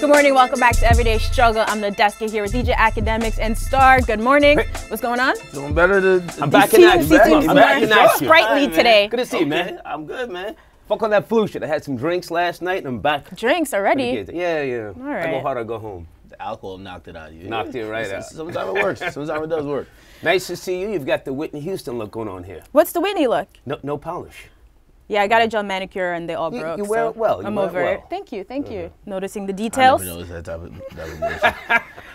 Good morning, welcome back to Everyday Struggle. I'm Nadeska here with DJ Akademiks and Star. Good morning. What's going on? Doing better. I'm back in action. I'm back in action. Sprightly today. Good to see you, man. I'm good, man. Fuck on that flu shit. I had some drinks last night and I'm back. Drinks already? Yeah. All right. I go hard, I go home. The alcohol knocked it out of you. Knocked it right out. Sometimes it works. Sometimes it does work. Nice to see you. You've got the Whitney Houston look going on here. What's the Whitney look? No polish. Yeah, I got a gel manicure and they all broke. You wear it well. I'm over it. Thank you. Noticing the details. I never noticed that type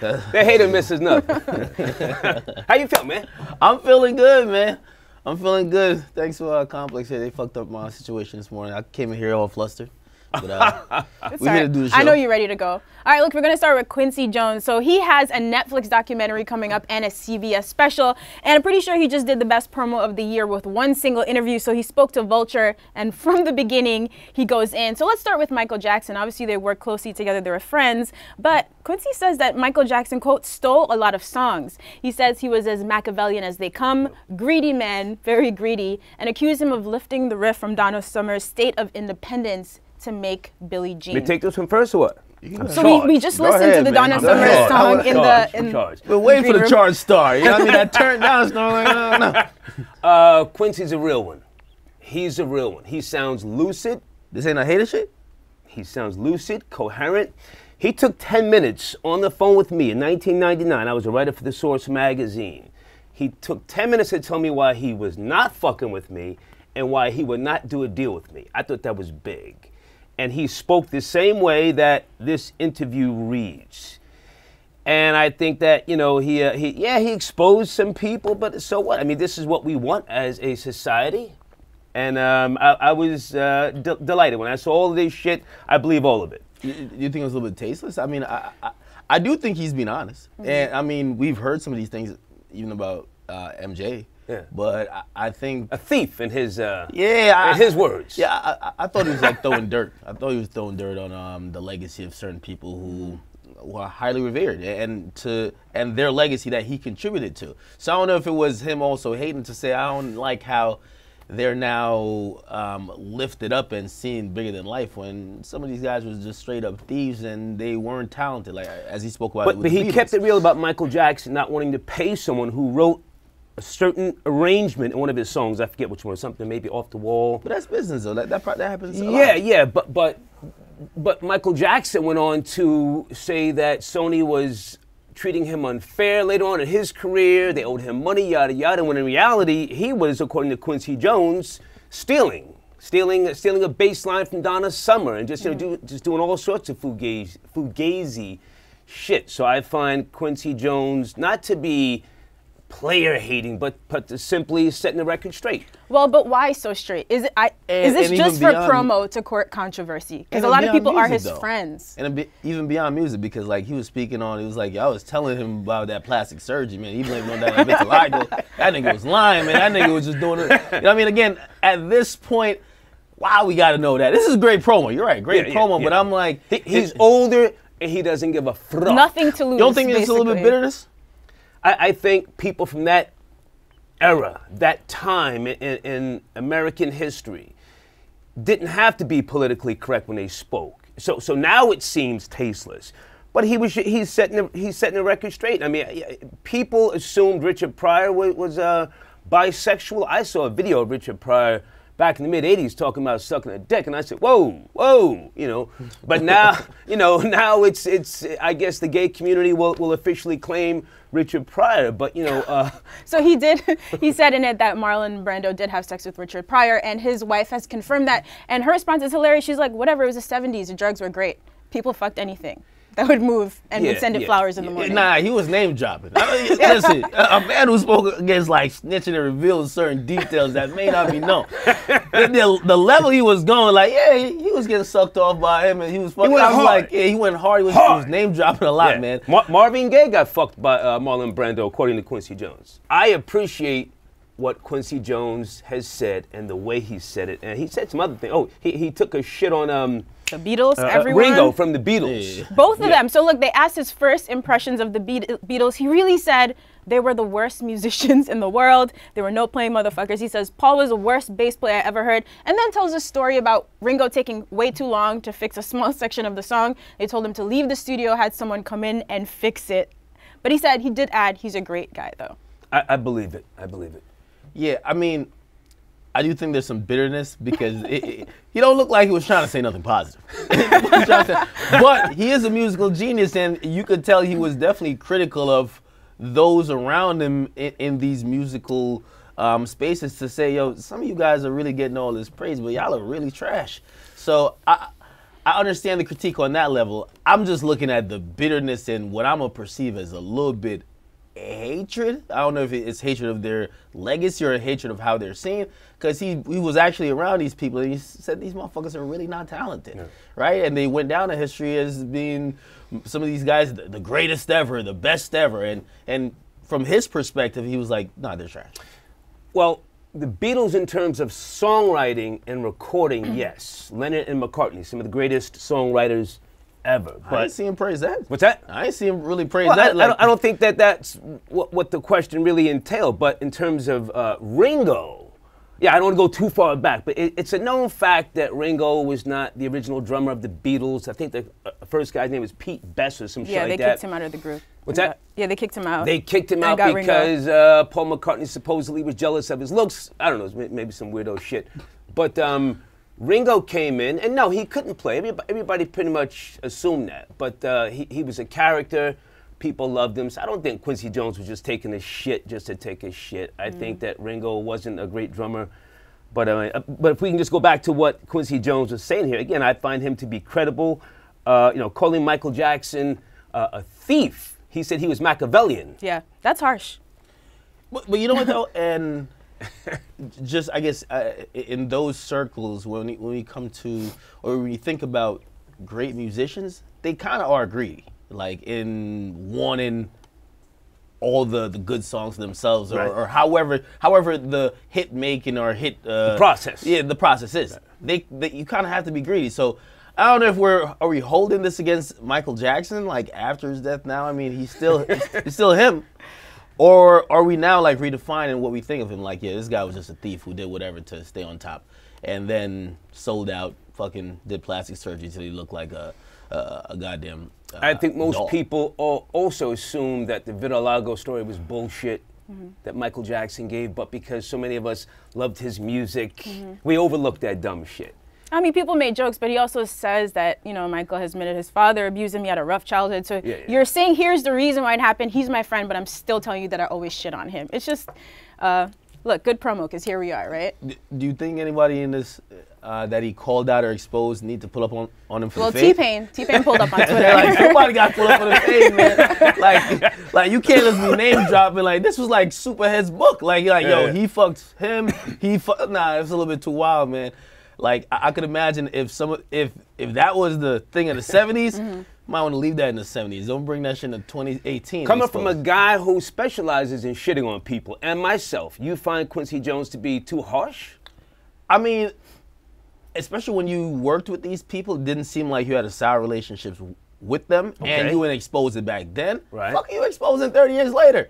of They hate and misses nothing. How you feel, man? I'm feeling good, man. I'm feeling good. Thanks for Complex here. They fucked up my situation this morning. I came in here all flustered. But we're here to do the show. I know you're ready to go. All right, look, we're going to start with Quincy Jones. So he has a Netflix documentary coming up and a CBS special. And I'm pretty sure he just did the best promo of the year with one single interview. So he spoke to Vulture, and from the beginning, he goes in. So let's start with Michael Jackson. Obviously, they work closely together. They were friends. But Quincy says that Michael Jackson, quote, stole a lot of songs. He says he was as Machiavellian as they come, greedy man, very greedy, and accused him of lifting the riff from Donna Summer's State of Independence to make Billie Jean. Let me take this one first or what? So we just listened to the Donna Summer song in the... We're waiting for the charge star. You know what I mean? That turned down. No. Quincy's a real one. He's a real one. He sounds lucid. This ain't a hater shit? He sounds lucid, coherent. He took 10 minutes on the phone with me in 1999. I was a writer for The Source magazine. He took 10 minutes to tell me why he was not fucking with me and why he would not do a deal with me. I thought that was big. And he spoke the same way that this interview reads. And I think that, you know, he exposed some people, but so what? I mean, this is what we want as a society. And I was delighted. When I saw all of this shit, I believe all of it. You think it was a little bit tasteless? I mean, I do think he's being honest. Mm-hmm. And, I mean, we've heard some of these things even about MJ. Yeah. But I think a thief in his in his words. Yeah, I thought he was like throwing dirt. I thought he was throwing dirt on the legacy of certain people who are highly revered and their legacy that he contributed to. So I don't know if it was him also hating to say I don't like how they're now lifted up and seen bigger than life when some of these guys was just straight up thieves and they weren't talented, like as he spoke about. But he kept it real about Michael Jackson not wanting to pay someone who wrote a certain arrangement in one of his songs. I forget which one, something maybe Off the Wall. But that's business though. That happens a lot. Yeah. But Michael Jackson went on to say that Sony was treating him unfair later on in his career. They owed him money, yada yada. When in reality, he was, according to Quincy Jones, stealing a bass line from Donna Summer and just doing all sorts of fugazi shit. So I find Quincy Jones not to be player hating, but to simply setting the record straight. Well, but why so straight? Is this just for promo to court controversy? Because a lot of people are his friends. And even beyond music, because like he was speaking on, he was like, I was telling him about that plastic surgery, man. He blamed on that vitiligo. That nigga was lying, man. That nigga was just doing it. You know what I mean? Again, at this point, wow, we got to know that. This is great promo. You're right, great promo. Yeah. But I'm like, he's older and he doesn't give a fuck. Nothing to lose. You don't think there's a little bit bitterness? I think people from that era, that time in American history, didn't have to be politically correct when they spoke. So now it seems tasteless. But he's setting the record straight. I mean, people assumed Richard Pryor was bisexual. I saw a video of Richard Pryor back in the mid-'80s talking about sucking a dick, and I said, whoa, you know. But now, now it's I guess the gay community will officially claim Richard Pryor, but So he said in it that Marlon Brando did have sex with Richard Pryor, and his wife has confirmed that, and her response is hilarious. She's like, whatever, it was the 70s, the drugs were great. People fucked anything that would move and would send it flowers in the morning. Nah, he was name dropping. Listen, a man who spoke against like snitching and revealing certain details that may not be known. The level he was going, like, he was getting sucked off by him and he was fucking. He went hard. He went hard. He was name dropping a lot, man. Marvin Gaye got fucked by Marlon Brando, according to Quincy Jones. I appreciate what Quincy Jones has said and the way he said it. And he said some other thing. Oh, he took a shit on The Beatles, everyone. Ringo from the Beatles. Yeah. Both of them. So look, they asked his first impressions of the Beatles. He really said they were the worst musicians in the world. They were no-playing motherfuckers. He says Paul was the worst bass player I ever heard, and then tells a story about Ringo taking way too long to fix a small section of the song. They told him to leave the studio, had someone come in and fix it. But he said, he did add, he's a great guy though. I believe it. I believe it. Yeah, I mean, I do think there's some bitterness because he don't look like he was trying to say nothing positive. But he is a musical genius, and you could tell he was definitely critical of those around him in these musical spaces to say, yo, some of you guys are really getting all this praise, but y'all are really trash. So I understand the critique on that level. I'm just looking at the bitterness and what I'm going to perceive as a little bit hatred. I don't know if it's hatred of their legacy or hatred of how they're seen, because he was actually around these people and he said these motherfuckers are really not talented, right? And they went down in history as being some of these guys the greatest ever, the best ever, and from his perspective, he was like, nah, they're trash. Well, the Beatles in terms of songwriting and recording, yes. Lennon and McCartney, some of the greatest songwriters ever. But I ain't see him praise that. What's that? I ain't see him really praise that. I don't think that's what the question really entailed. But in terms of Ringo, yeah, I don't want to go too far back, but it's a known fact that Ringo was not the original drummer of the Beatles. I think the first guy's name was Pete Best or some shit like that. Yeah, they kicked him out of the group. What's that? Yeah, they kicked him out. They kicked him out because Paul McCartney supposedly was jealous of his looks. I don't know, maybe some weirdo shit. But Ringo came in, and no, he couldn't play. Everybody pretty much assumed that. But he was a character. People loved him. So I don't think Quincy Jones was just taking a shit just to take a shit. I think that Ringo wasn't a great drummer. But if we can just go back to what Quincy Jones was saying here, again, I find him to be credible. Calling Michael Jackson a thief. He said he was Machiavellian. Yeah, that's harsh. But you know what though, and just I guess in those circles when we come to or when you think about great musicians, they kind of are greedy, like in wanting all the good songs themselves, or however the hit making or hit the process. Yeah, the process is. Right. You kind of have to be greedy. So I don't know if are we holding this against Michael Jackson like after his death now? I mean, he's still him. Or are we now like redefining what we think of him? Like, yeah, this guy was just a thief who did whatever to stay on top, and then sold out, fucking did plastic surgery till he looked like a goddamn. I think most doll. people also assume that the Vitiligo story was bullshit that Michael Jackson gave, but because so many of us loved his music, we overlooked that dumb shit. I mean, people made jokes, but he also says that, Michael has admitted his father abused him. He had a rough childhood. So you're saying here's the reason why it happened. He's my friend, but I'm still telling you that I always shit on him. It's just, look, good promo, because here we are, right? Do you think anybody in this that he called out or exposed need to pull up on him for the face? T-Pain pulled up on Twitter. Like, somebody got pulled up on the face, man. Like you can't just be name dropping. Like, this was like Superhead's book. Like, you're like, yo, he fucked him. Nah, it's a little bit too wild, man. Like, I could imagine if that was the thing in the 70s, might want to leave that in the 70s. Don't bring that shit into 2018. Coming from a guy who specializes in shitting on people, and myself, you find Quincy Jones to be too harsh? I mean, especially when you worked with these people, it didn't seem like you had a sour relationships with them, and you wouldn't expose it back then. Right. Fuck you exposing 30 years later.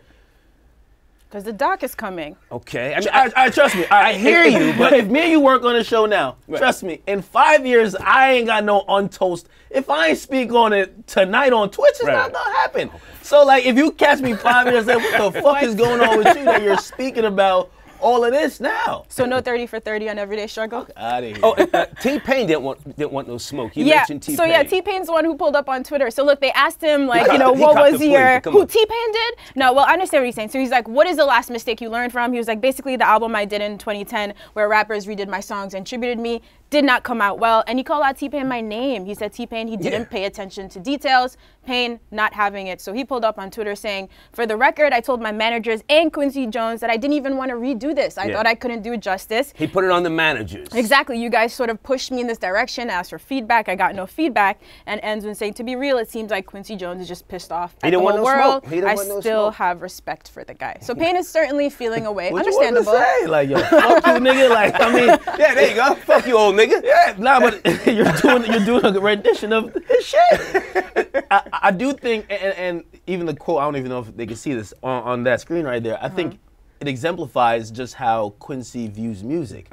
Because the doc is coming. Okay. I mean, I trust me. I hear you, but if me and you work on a show now, trust me, in 5 years, I ain't got no untoast. If I ain't speak on it tonight on Twitch, it's not gonna happen. So, like, if you catch me 5 years later, what the fuck is going on with you that you're speaking about all of this now? So no 30 for 30 on Everyday Struggle? Out of here. Oh, T-Pain didn't want no smoke. You mentioned T-Pain. So yeah, T-Pain's the one who pulled up on Twitter. So look, they asked him, like, what was your... Who, T-Pain did? No, well, I understand what he's saying. So he's like, what is the last mistake you learned from? He was like, basically the album I did in 2010 where rappers redid my songs and tributed me did not come out well. And he called out T-Pain my name. He said T-Pain, he didn't pay attention to details. Pain not having it. So he pulled up on Twitter saying, for the record, I told my managers and Quincy Jones that I didn't even want to redo this. I thought I couldn't do it justice. He put it on the managers. Exactly. You guys sort of pushed me in this direction, asked for feedback. I got no feedback. And ends with saying, to be real, it seems like Quincy Jones is just pissed off at the whole world. I still have respect for the guy. So Pain is certainly feeling away. What Understandable. You want to say? Like, yo, fuck you, nigga. Like, I mean, yeah, there you go. Fuck you, old nigga. nigga. Yeah, nah, but you're doing a rendition of his shit. I do think, and even the quote, I don't even know if they can see this on that screen right there. I think it exemplifies just how Quincy views music,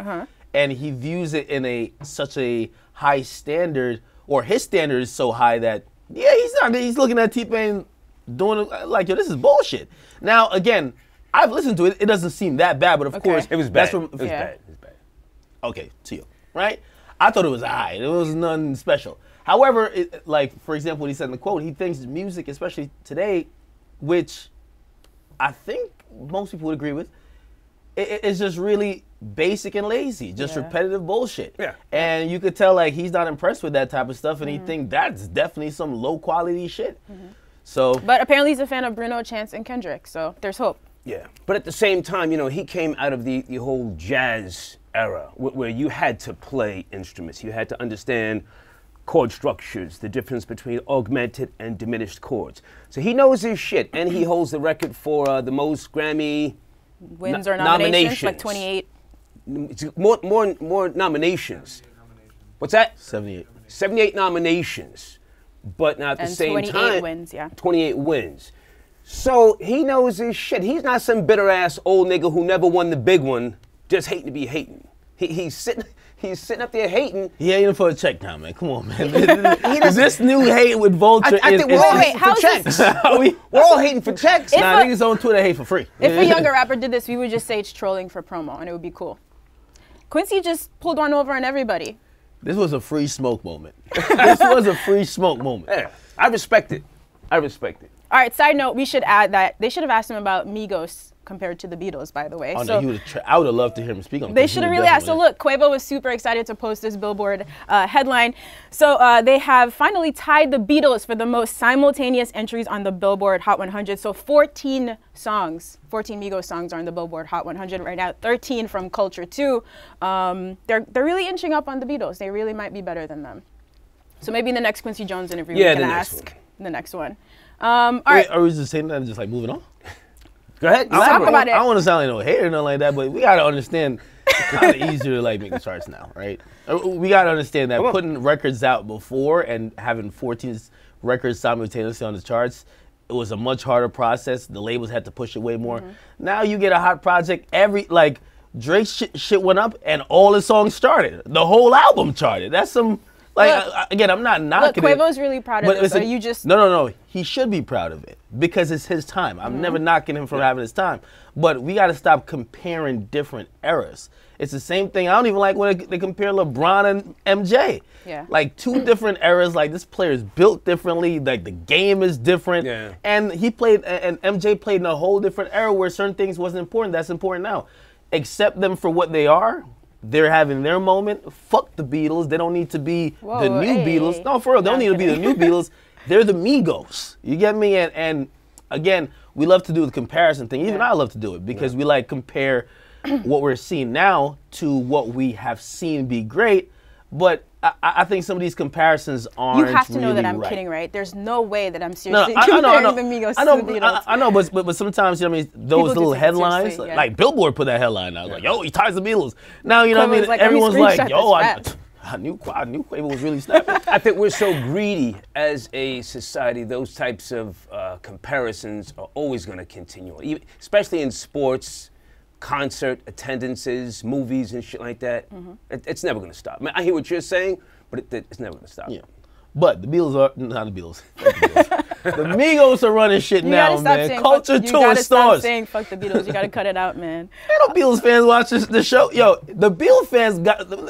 and he views it in such a high standard, or his standard is so high that he's looking at T-Pain doing it like, yo, this is bullshit. Now again, I've listened to it. It doesn't seem that bad, but of course it was bad. It was bad. Okay, to you, right? I thought it was alright. It was nothing special. However, like for example, what he said in the quote, he thinks music, especially today, which I think most people would agree with, it's just really basic and lazy, just repetitive bullshit. Yeah. And you could tell like he's not impressed with that type of stuff, and he think that's definitely some low quality shit. So, but apparently he's a fan of Bruno, Chance, and Kendrick, so there's hope. Yeah, but at the same time, you know, he came out of the whole jazz era where you had to play instruments. You had to understand chord structures, the difference between augmented and diminished chords. So he knows his shit, and he holds the record for the most Grammy wins or nominations, like 28. More nominations. What's that? 78. 78 nominations. But now at the same 28 time, wins, 28 wins. So he knows his shit. He's not some bitter ass old nigga who never won the big one, just hating to be hating. He's sitting up there hating. He hating for a check now, man. Come on, man. This new hate with Vulture I think we're all hating for checks. We're all hating for checks. Nah, niggas on Twitter hate for free. If a younger rapper did this, we would just say it's trolling for promo, and it would be cool. Quincy just pulled one over on everybody. This was a free smoke moment. This was a free smoke moment. Yeah, I respect it. I respect it. All right, side note, we should add that they should have asked him about Migos compared to the Beatles, by the way. Oh, no, I would have loved to hear him speak on They should have really asked. So look, Quavo was super excited to post this Billboard headline. So they have finally tied the Beatles for the most simultaneous entries on the Billboard Hot 100. So 14 songs, 14 Migos songs are on the Billboard Hot 100 right now, 13 from Culture too. They're really inching up on the Beatles. They really might be better than them. So maybe in the next Quincy Jones interview, we can ask the next one. All right. Are we just saying that and just like moving on? Go ahead. Talk about it. I don't want to sound like no hater or nothing like that, but we got to understand it's kind of easier to like make the charts now, right? We got to understand that putting records out before and having 14 records simultaneously on the charts, it was a much harder process. The labels had to push it way more. Now you get a hot project, Drake's shit went up and all the songs started. The whole album charted. That's some... again, I'm not knocking it. Look, Quavo's really proud of this. You just... No. He should be proud of it because it's his time. I'm never knocking him for having his time. But we got to stop comparing different eras. It's the same thing. I don't even like when they compare LeBron and MJ. Yeah. Like two different eras. Like this player is built differently. Like the game is different. Yeah. And MJ played in a whole different era where certain things wasn't important. That's important now. Accept them for what they are. They're having their moment. Fuck the Beatles. They don't need to be the new Beatles. No, for real. They don't need to be the new Beatles. They're the Migos. You get me? And again, we love to do the comparison thing. Even I love to do it because we like compare what we're seeing now to what we have seen be great. But I think some of these comparisons aren't You have to know really that I'm right. kidding, right? There's no way that I'm seriously comparing the Migos to the Beatles. I know, but sometimes, you know what I mean, those little headlines, like Billboard put that headline out, like, yo, he ties the Beatles. Now, you know what I mean, like, everyone's like, yo, this I knew Quavo was really snapping. I think we're so greedy as a society, those types of comparisons are always going to continue, especially in sports, concert attendances, movies and shit like that. It's never going to stop. I mean, I hear what you're saying, but it's never going to stop. Yeah. But the Beatles are, not the Beatles. The Migos are running shit now, man. Culture tour stars. You gotta stop saying fuck the Beatles. You gotta cut it out, man. Ain't no Beatles fans watch the show. Yo, the Beatles fans,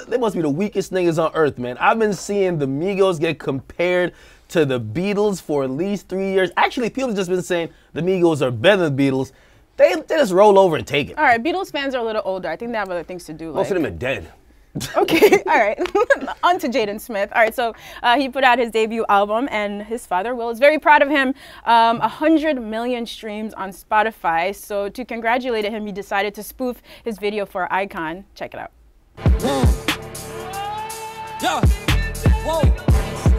they must be the weakest niggas on earth, man. I've been seeing the Migos get compared to the Beatles for at least 3 years. Actually, people have just been saying the Migos are better than the Beatles. They just roll over and take it. All right, Beatles fans are a little older. I think they have other things to do. Most of them are dead. Okay, all right. On to Jaden Smith. All right, so he put out his debut album, and his father, Will, is very proud of him. 100 million streams on Spotify. So to congratulate him, he decided to spoof his video for Icon. Check it out. Yeah. Whoa.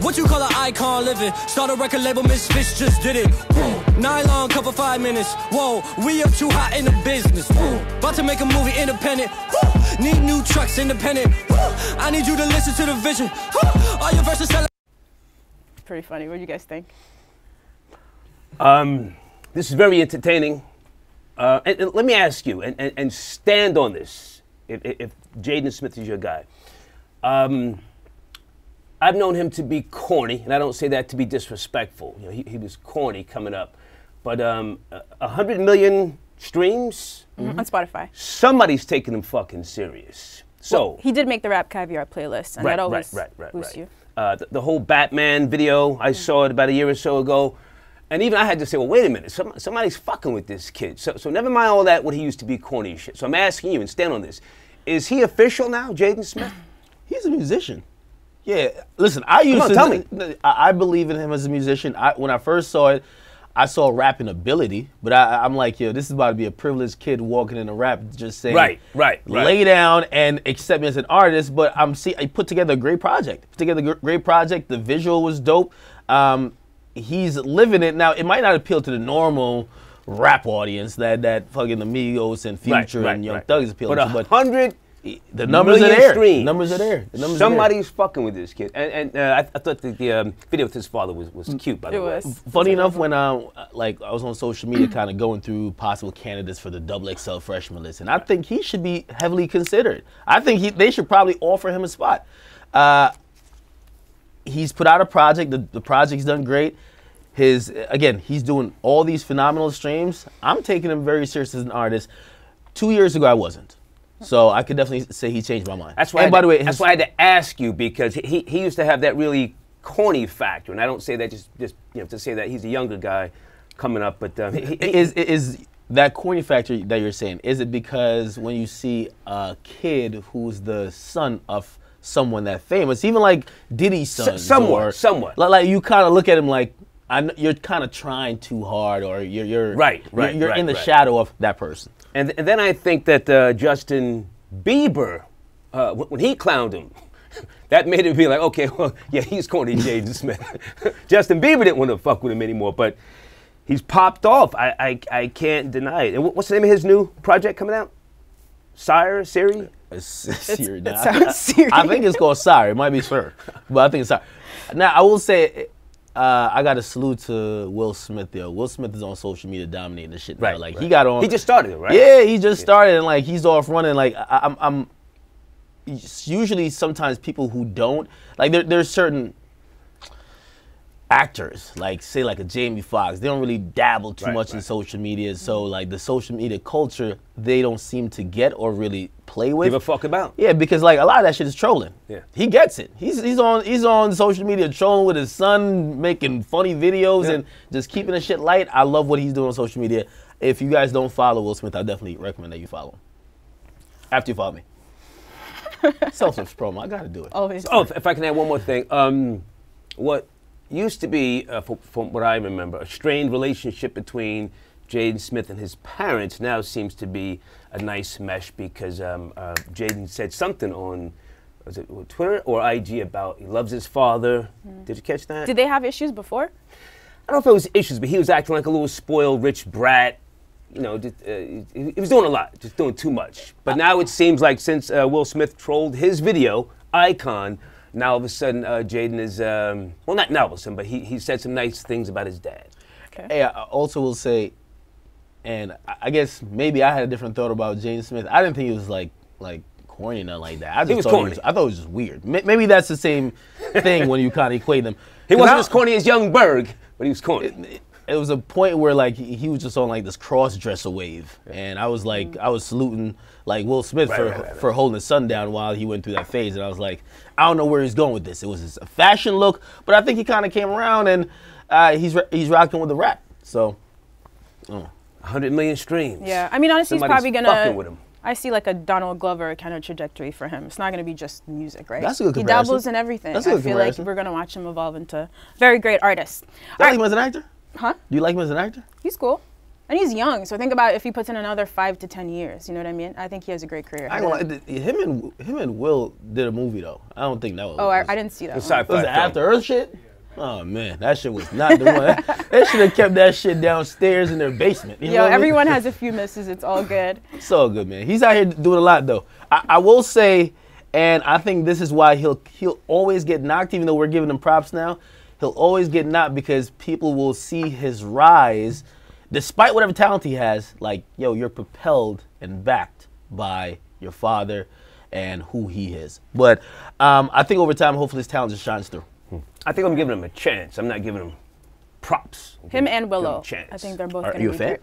What you call an icon living? Start a record label, Misfits just did it. Nylon cover 5 minutes. Whoa, we up too hot in the business. About to make a movie independent. Need new trucks, independent. I need you to listen to the vision. All your verses sell. Pretty funny. What do you guys think? This is very entertaining. And let me ask you, and stand on this, if Jaden Smith is your guy. I've known him to be corny, and I don't say that to be disrespectful. You know, he was corny coming up. But 100 million streams? On Spotify. Somebody's taking him fucking serious. So well, he did make the Rap Caviar playlist, and that always boosts you. The whole Batman video, I saw it about a year or so ago. And even I had to say, well, wait a minute, somebody's fucking with this kid. So never mind all that, what he used to be corny shit. So I'm asking you, and stand on this. Is he official now, Jaden Smith? He's a musician. Yeah, listen, I believe in him as a musician. When I first saw it, I saw rapping ability, but I'm like, yo, this is about to be a privileged kid walking in a rap, just saying, lay down and accept me as an artist. But I put together a great project. The visual was dope. He's living it now. It might not appeal to the normal rap audience that fucking Amigos and Future and Young Thug is appealing to, but 100 the numbers are there. Streams. The numbers are there. Somebody's fucking with this kid, and I thought the video with his father was cute. By the way, funny enough, when I was on social media, kind of going through possible candidates for the XXL freshman list, and I think he should be heavily considered. I think they should probably offer him a spot. He's put out a project. The project's done great. He's doing all these phenomenal streams. I'm taking him very serious as an artist. 2 years ago, I wasn't. So I could definitely say he changed my mind. That's why. By the way, that's why I had to ask you, because he used to have that really corny factor, and I don't say that just to say that he's a younger guy coming up, but is that corny factor that you're saying? Is it because when you see a kid who's the son of someone that famous, even like Diddy's son, somewhat, like you kind of look at him like you're kind of trying too hard, or you're in the shadow of that person. And then I think that Justin Bieber, when he clowned him, that made it be like, okay, well, yeah, he's corny, Jaden Smith. Justin Bieber didn't want to fuck with him anymore, but he's popped off. I can't deny it. And what's the name of his new project coming out? Siri? It sounds Siri. I think it's called Siri. It might be Sir, but I think it's Siri. Now, I will say, I got to salute to Will Smith there. Will Smith is on social media dominating the shit now. He got on. He just started it, right? Yeah, he just started, and like he's off running. Like I'm usually sometimes people who don't there's certain actors, like say like a Jamie Foxx, they don't really dabble too much in social media. So like the social media culture, they don't seem to get or really play with. Give a fuck about. Yeah, because like a lot of that shit is trolling. Yeah, he gets it. He's on social media trolling with his son, making funny videos and just keeping the shit light. I love what he's doing on social media. If you guys don't follow Will Smith, I definitely recommend that you follow him. After you follow me. Self-service promo. I gotta do it. Always. Oh, if I can add one more thing. What used to be, from what I remember, a strained relationship between Jaden Smith and his parents now seems to be a nice mesh, because Jaden said something on, was it Twitter or IG, about he loves his father. Did you catch that? Did they have issues before? I don't know if it was issues, but he was acting like a little spoiled rich brat. You know, he was doing a lot, just doing too much. But now it seems like since Will Smith trolled his video, Icon, now all of a sudden Jaden is, well, not now all of a sudden, but he said some nice things about his dad. Okay. Hey, I also will say, and I guess maybe I had a different thought about Jaden Smith. I didn't think he was like corny or nothing like that. I thought it was just weird. Maybe that's the same thing when you kind of equate them. He wasn't as corny as Young Berg, but he was corny. It was a point where like he was just on like this cross-dresser wave, and I was like, I was saluting like Will Smith for holding his son down while he went through that phase, and I was like, I don't know where he's going with this. It was a fashion look, but I think he kind of came around, and he's rocking with the rap. So, 100 million streams. Yeah, I mean honestly, Somebody's he's probably fucking with him. I see like a Donald Glover kind of trajectory for him. It's not going to be just music, right? That's a good He comparison. dabbles in everything. That's a good I feel comparison. like we're going to watch him evolve into a very great artist. Do you like him as an actor? Huh? Do you like him as an actor? He's cool. And he's young, so think about if he puts in another 5 to 10 years, you know what I mean? I think he has a great career. I ain't gonna lie, him and Will did a movie though. I don't think that was. Oh, I didn't see that one. Was it After Earth shit? Oh man, that shit was not the one. They should have kept that shit downstairs in their basement. You know Yo, what I mean? everyone has a few misses. It's all good. It's all good, man. He's out here doing a lot though. I will say, and I think this is why he'll always get knocked, even though we're giving him props now. He'll always get knocked because people will see his rise, despite whatever talent he has. Like, yo, you're propelled and backed by your father and who he is. But I think over time, hopefully, his talent just shines through. I think I'm giving him a chance. I'm not giving him props. Him and Willow. a chance. I think they're both Are going to you be a fan? great.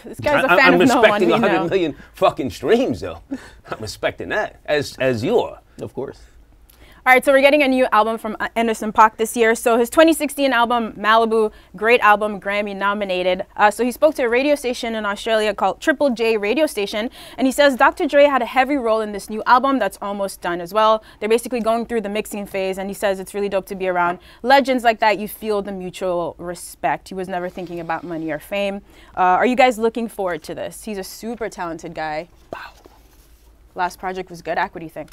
This guy's a fan I'm of no one. respecting We 100 know. million fucking streams, though. I'm respecting that, as you are. Of course. All right, so we're getting a new album from Anderson .Paak this year. So his 2016 album, Malibu, great album, Grammy nominated. So he spoke to a radio station in Australia called Triple J Radio Station, and he says Dr. Dre had a heavy role in this new album that's almost done as well. They're basically going through the mixing phase, and he says it's really dope to be around legends like that. You feel the mutual respect. He was never thinking about money or fame. Are you guys looking forward to this? He's a super talented guy. Wow. Last project was good. Ak, what do you think?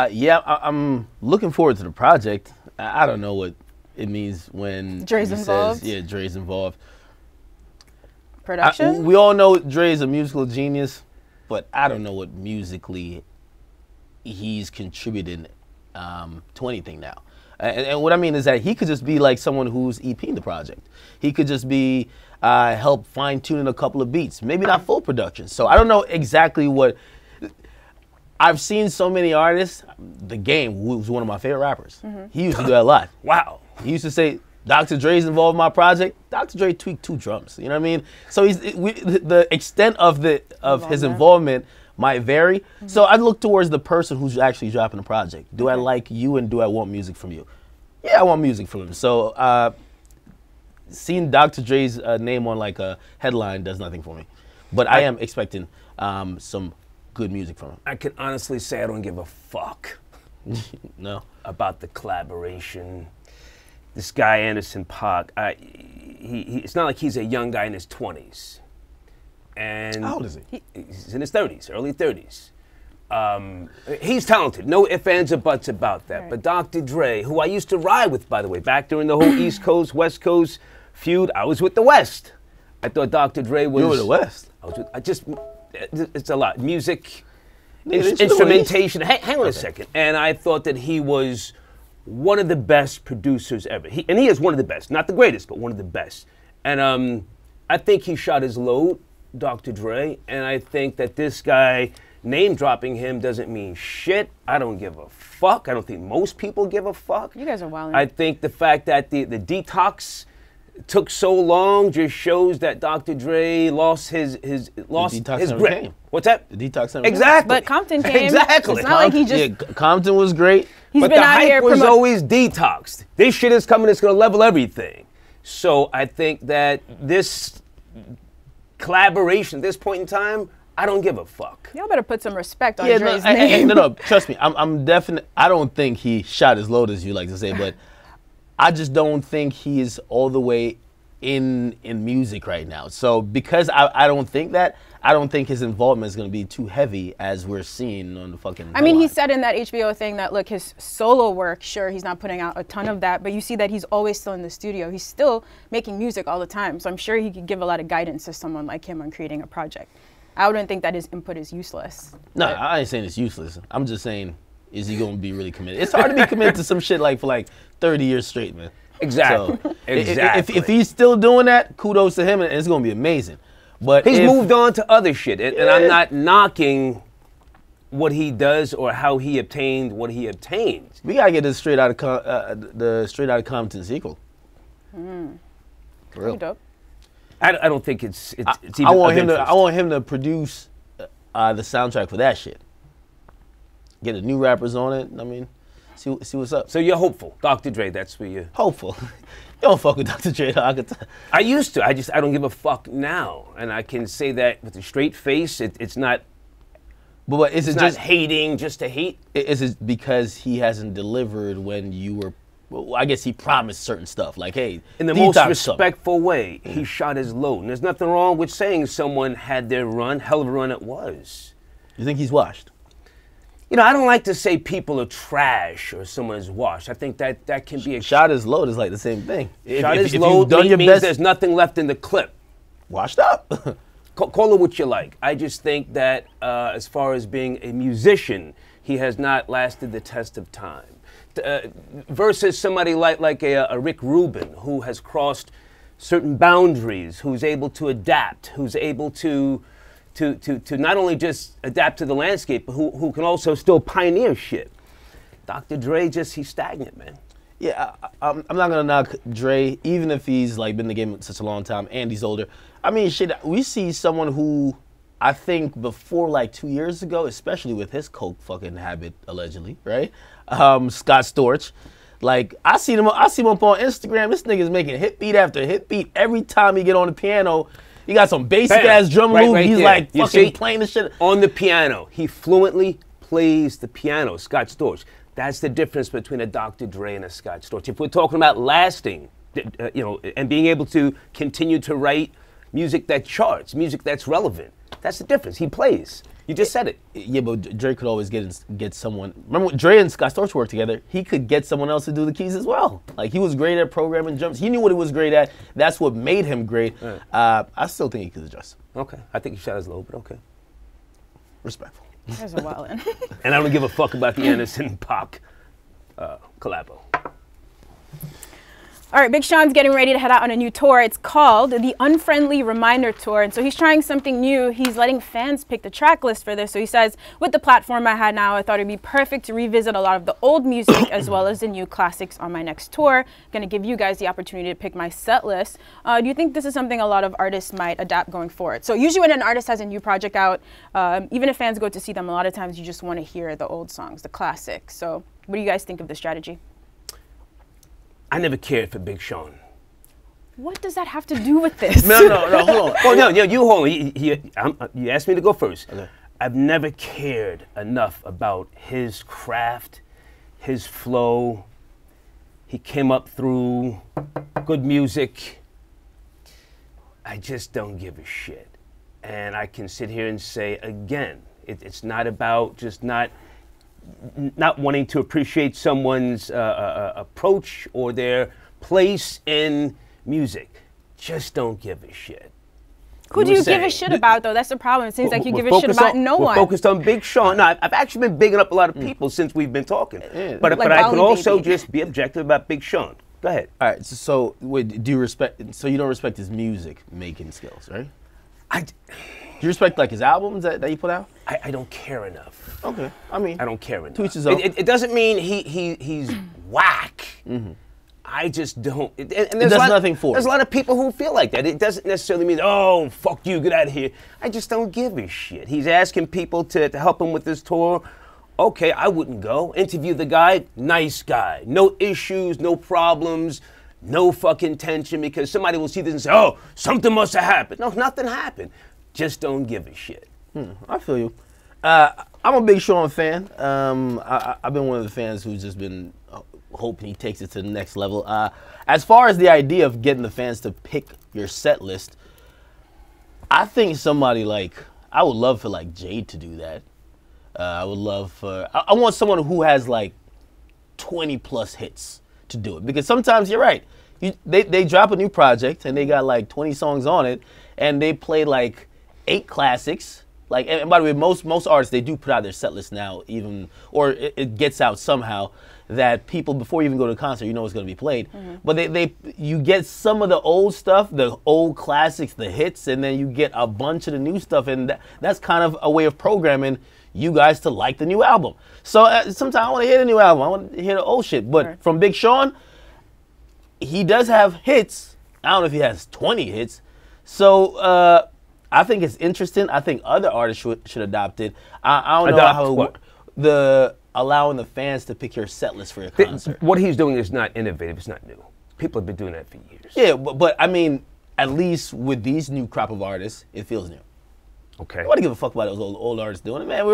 Yeah, I'm looking forward to the project. I don't know what it means when Dre's involved? Yeah, Dre's involved. Production? We all know Dre's a musical genius, but I don't know what musically he's contributing to anything now. And what I mean is that he could just be like someone who's EPing the project. He could just be help fine-tuning a couple of beats, maybe not full production. So I don't know exactly what. I've seen so many artists. The Game, who was one of my favorite rappers, he used to do that a lot. Wow. He used to say, Dr. Dre's involved in my project. Dr. Dre tweaked 2 drums. You know what I mean? So the extent of his involvement might vary. So I look towards the person who's actually dropping the project. Do I like you and do I want music from you? Yeah, I want music from him. So seeing Dr. Dre's name on like a headline does nothing for me. But I am expecting some good music from him. I can honestly say I don't give a fuck. No. About the collaboration. This guy, Anderson .Paak, it's not like he's a young guy in his 20s. And How old is he? He's in his 30s, early 30s. He's talented, no ifs, ands, or buts about that. Right. But Dr. Dre, who I used to ride with, by the way, back during the whole East Coast, West Coast feud, I was with the West. I thought Dr. Dre was... You were the West? It's a lot. Music, Nigga, instrumentation. Hang on a second. And I thought that he was one of the best producers ever. He is one of the best. Not the greatest, but one of the best. And I think he shot his load, Dr. Dre. And I think that this guy, name-dropping him doesn't mean shit. I don't give a fuck. I don't think most people give a fuck. You guys are wilding. I think the fact that the detox took so long just shows that Dr. Dre lost his grip. Came. What's that? The detox never Exactly. But Compton came. Exactly. It's not like he just... Compton was great. He's but been the out here hype was always detoxed. This shit is coming, it's going to level everything. So I think that this collaboration at this point in time, I don't give a fuck. Y'all better put some respect on Yeah, Dre's name. no, trust me. I'm definitely. I don't think he shot his load, as you like to say, but I just don't think he is all the way in music right now. So because I don't think that, I don't think his involvement is going to be too heavy as we're seeing on the fucking. I mean, he said in that HBO thing that, look, his solo work, sure, he's not putting out a ton of that, but you see that he's always still in the studio. He's still making music all the time. So I'm sure he could give a lot of guidance to someone like him on creating a project. I wouldn't think that his input is useless. No, I ain't saying it's useless. I'm just saying, is he going to be really committed? It's hard to be committed to some shit like for like 30 years straight, man. Exactly. So, exactly. If he's still doing that, kudos to him, and it's going to be amazing. But he's moved on to other shit, and I'm not knocking what he does or how he obtained what he obtained. We gotta get this straight out of the Straight Outta Compton sequel. For real. Dope. I don't think it's even. I want him to produce the soundtrack for that shit. Get the new rappers on it. I mean, see what's up. So you're hopeful, Dr. Dre. That's where you're hopeful. You don't fuck with Dr. Dre. I used to. I don't give a fuck now, and I can say that with a straight face. It's not. But is it just just hating just to hate? Is it because he hasn't delivered when you were? Well, I guess he promised certain stuff, like, hey, in the most respectful way, he shot his load. And there's nothing wrong with saying someone had their run, hell of a run it was. You think he's washed? You know, I don't like to say people are trash or someone's washed. I think that can be a shot is load is like the same thing. Shot is load means there's nothing left in the clip. Washed up. Call it what you like. I just think that as far as being a musician, he has not lasted the test of time. Versus somebody like a Rick Rubin, who has crossed certain boundaries, who's able to adapt, who's able to not only just adapt to the landscape, but who can also still pioneer shit. Dr. Dre he's stagnant, man. Yeah, I'm not gonna knock Dre, even if he's like been in the game such a long time and he's older. I mean, shit, we see someone who I think before like 2 years ago, especially with his coke fucking habit allegedly, right? Scott Storch. Like I see him up on Instagram. This nigga's making hit beat after hit beat every time he get on the piano. He got some basic ass drum move. He's there. Like fucking playing the shit on the piano. He fluently plays the piano. Scott Storch. That's the difference between a Dr. Dre and a Scott Storch. If we're talking about lasting, you know, and being able to continue to write music that charts, music that's relevant, that's the difference. He plays. You just said it. Yeah, but Dre could always get someone. Remember when Dre and Scott Storch worked together? He could get someone else to do the keys as well. Like he was great at programming drums. He knew what he was great at. That's what made him great. Right. I still think he could adjust. Okay, I think he shot his low, but okay. Respectful. There's a wildin'. And I don't give a fuck about the Anderson Pac collabo. All right, Big Sean's getting ready to head out on a new tour. It's called the Unfriendly Reminder Tour. And so he's trying something new. He's letting fans pick the track list for this. So he says, with the platform I had now, I thought it'd be perfect to revisit a lot of the old music as well as the new classics on my next tour. Going to give you guys the opportunity to pick my set list. Do you think this is something a lot of artists might adapt going forward? So usually when an artist has a new project out, even if fans go to see them, a lot of times you just want to hear the old songs, the classics. So what do you guys think of this strategy? I never cared for Big Sean. What does that have to do with this? No, hold on. Oh, no, you hold on. You asked me to go first. Okay. I've never cared enough about his craft, his flow. He came up through good music. I just don't give a shit. And I can sit here and say, again, it's not about just not wanting to appreciate someone's approach or their place in music. Just don't give a shit. Who do you give a shit about, though? That's the problem. It seems like you give a shit about no one. We're focused on Big Sean. No, I've actually been bigging up a lot of people since we've been talking. Yeah. But I could also just be objective about Big Sean. Go ahead. All right. So wait, do you respect? So you don't respect his music making skills, right? Do you respect like his albums that he put out? I don't care enough. Okay, I mean, I don't care enough. To each his own. It doesn't mean he's whack. Mm-hmm. I just don't. And there's nothing for There's a lot of people who feel like that. It doesn't necessarily mean, oh, fuck you, get out of here. I just don't give a shit. He's asking people to help him with this tour. Okay, I wouldn't go. Interview the guy, nice guy. No issues, no problems, no fucking tension, because somebody will see this and say, oh, something must have happened. No, nothing happened. Just don't give a shit. I feel you. I'm a Big Sean fan. I've been one of the fans who's just been hoping he takes it to the next level. As far as the idea of getting the fans to pick your set list, I think somebody like, I would love for like Jade to do that. I would love for, I want someone who has like 20 plus hits to do it. Because sometimes you're right. They drop a new project and they got like 20 songs on it and they play like 8 classics. Like, and by the way, most artists, they do put out their set list now, even, or it gets out somehow that people, before you even go to the concert, you know it's going to be played. Mm-hmm. But you get some of the old stuff, the old classics, the hits, and then you get a bunch of the new stuff, and that's kind of a way of programming you guys to like the new album. So sometimes I want to hear the new album, I want to hear the old shit. But from Big Sean, he does have hits. I don't know if he has 20 hits. So I think it's interesting. I think other artists should adopt it. I don't know how it works. Allowing the fans to pick your set list for your concert. What he's doing is not innovative. It's not new. People have been doing that for years. Yeah, but I mean, at least with these new crop of artists, it feels new. Okay. I want to give a fuck about those old artists doing it, man.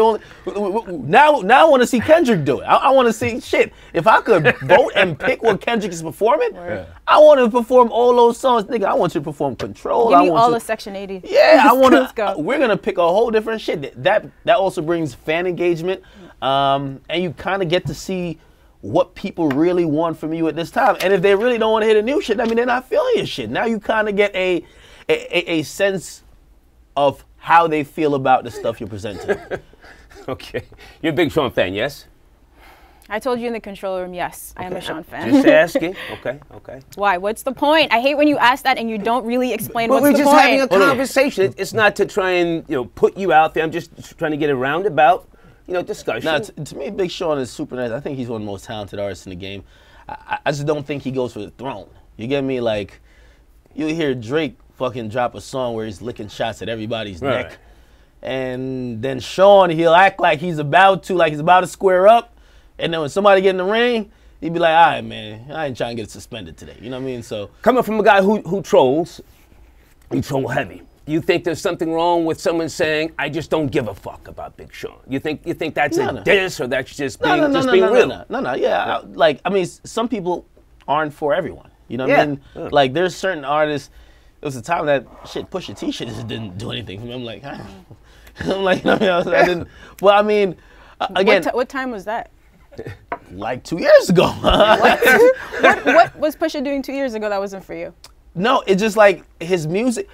Now I want to see Kendrick do it. I want to see shit. If I could vote and pick what Kendrick is performing, I want to perform all those songs, nigga. I want you to perform Control. Give me all of Section 80. Yeah, I want to. We're gonna pick a whole different shit. That also brings fan engagement. and you kind of get to see what people really want from you at this time. And if they really don't want to hear the new shit, I mean, they're not feeling your shit. Now you kind of get a sense of how they feel about the stuff you're presenting. Okay. You're a big Sean fan, yes? I told you in the control room, yes, I am a Sean fan. Just asking. Okay, okay. Why? What's the point? I hate when you ask that and you don't really explain what's the point. We're just having a conversation. It's not to try and put you out there. I'm just trying to get a roundabout discussion. Now, to me, Big Sean is super nice. I think he's one of the most talented artists in the game. I just don't think he goes for the throne. You get me? Like, you hear Drake fucking drop a song where he's licking shots at everybody's neck. And then Sean, he'll act like he's about to square up. And then when somebody get in the ring, he'd be like, all right, man, I ain't trying to get suspended today. You know what I mean? So coming from a guy who trolls, you troll heavy. Do you think there's something wrong with someone saying, I just don't give a fuck about Big Sean? You think that's a diss, or that's just being real? No. Yeah, I mean, some people aren't for everyone. You know what I mean? Like, there's certain artists. It was a time that Pusha T shit just didn't do anything for me. I'm like, I'm like, I didn't. Well, I mean, again, what time was that? Like 2 years ago. What was Pusha doing 2 years ago that wasn't for you? No, it's just like his music.